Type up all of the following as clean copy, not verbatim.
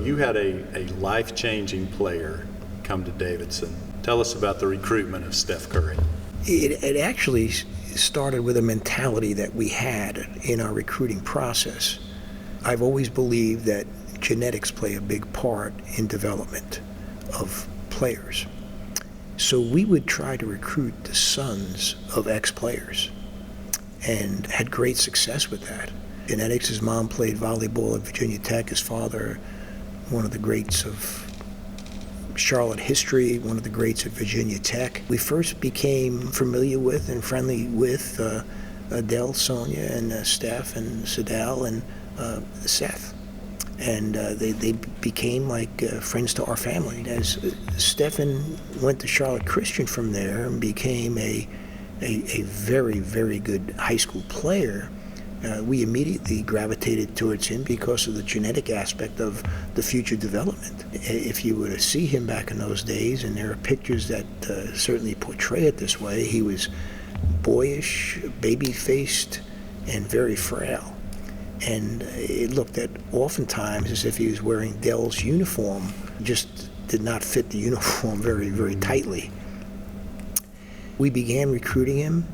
you had a life-changing player come to Davidson. Tell us about the recruitment of Steph Curry. It actually started with a mentality that we had in our recruiting process. I've always believed that genetics play a big part in development of players. So we would try to recruit the sons of ex-players and had great success with that. Genetics, his mom played volleyball at Virginia Tech, his father, one of the greats of Charlotte history, one of the greats at Virginia Tech. We first became familiar with and friendly with Adele, Sonia, and Steph, and Sadell, and Seth. And they became like friends to our family. As Stephen went to Charlotte Christian from there and became a very, very good high school player, we immediately gravitated towards him because of the genetic aspect of the future development. If you were to see him back in those days, and there are pictures that certainly portray it this way, he was boyish, baby-faced, and very frail. And it looked at oftentimes as if he was wearing Dell's uniform, just did not fit the uniform very, very tightly. We began recruiting him,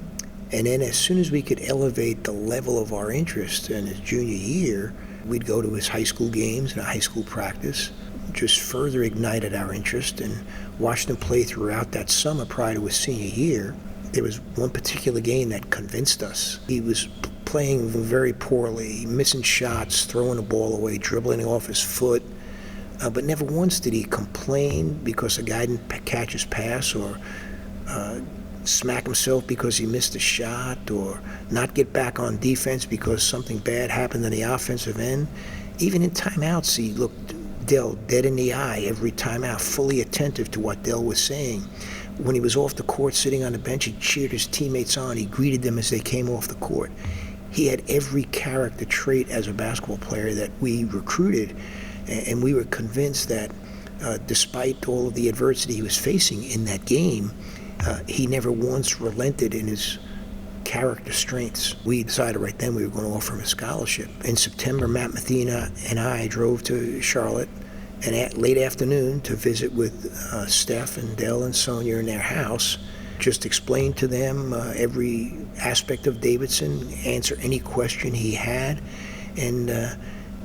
and then as soon as we could elevate the level of our interest in his junior year, we'd go to his high school games and high school practice, just further ignited our interest, and watched him play throughout that summer prior to his senior year. There was one particular game that convinced us. He was playing very poorly, missing shots, throwing the ball away, dribbling off his foot, but never once did he complain because a guy didn't catch his pass, or smack himself because he missed a shot, or not get back on defense because something bad happened on the offensive end. Even in timeouts, he looked Dell dead in the eye every timeout, fully attentive to what Dell was saying. When he was off the court sitting on the bench, he cheered his teammates on. He greeted them as they came off the court. He had every character trait as a basketball player that we recruited, and we were convinced that despite all of the adversity he was facing in that game, he never once relented in his character strengths. We decided right then we were going to offer him a scholarship. In September, Matt Mathena and I drove to Charlotte and at late afternoon to visit with Steph and Dell and Sonia in their house. Just explain to them every aspect of Davidson, answer any question he had. And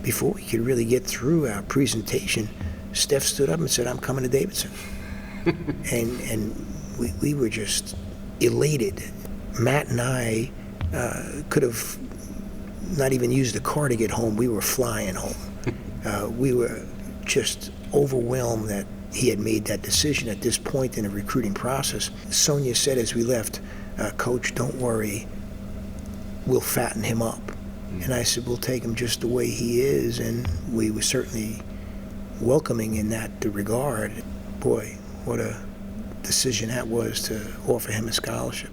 before we could really get through our presentation, Steph stood up and said, "I'm coming to Davidson." and we were just elated. Matt and I could have not even used a car to get home. We were flying home. We were just overwhelmed that he had made that decision at this point in the recruiting process. Sonia said as we left, "Coach, don't worry, we'll fatten him up." And I said, "We'll take him just the way he is," and we were certainly welcoming in that regard. Boy, what a decision that was to offer him a scholarship.